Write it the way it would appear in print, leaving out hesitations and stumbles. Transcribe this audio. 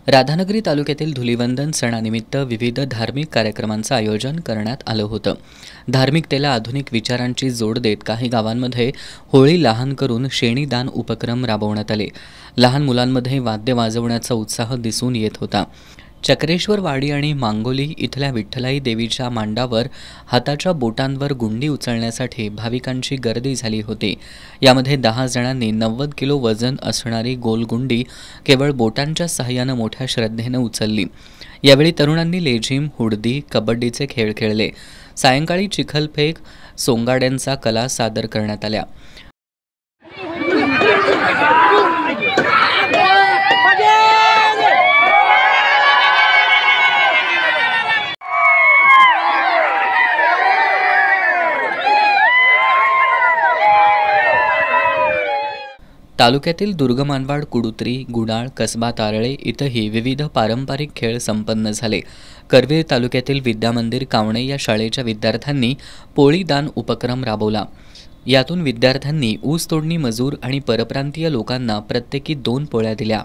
राधानगरी तालुक्यातील धुलिवंदन सणानिमित्त विविध धार्मिक कार्यक्रमांचं आयोजन करण्यात आलं होतं। धार्मिकतेला आधुनिक विचारांची जोड देत काही गावांमध्ये होळी लहान करून शेणीदान उपक्रम राबवण्यात आले। लहान मुलांमध्ये वाद्य वाजवण्याचा उत्साह दिसून येत होता। चक्रेश्वर वाडी आणि मांगोली इथल्या विठ्ठलाई देवीच्या मांडावर हाताच्या बोटांवर गुंडी उचलण्यासाठी भाविकांची गर्दी झाली होती। यामध्ये 10 जणांनी 90 किलो वजन असणारी गोलगुंडी केवळ बोटांच्या सहाय्याने मोठ्या श्रद्धेने उचलली। यावेळी तरुणांनी लेझीम, हुडदी, कबड्डीचे खेळ खेळले। सायंकाळी चिखलफेक, सोंगाड्यांचा कला सादर करण्यात आल्या। तालुक्यातील दुर्गमानवाड, कुडुत्री, गुडाळ, कसबा तारळे इथंही विविध पारंपरिक खेळ संपन्न झाले। करवीर तालुक्यातील विद्यामंदिर कावणे या शाळेच्या विद्यार्थ्यांनी पोळी दान उपक्रम राबवला। यातून विद्यार्थ्यांनी ऊस तोडणी मजूर आणि परप्रांतीय लोकांना प्रत्येकी 2 पोळ्या दिल्या।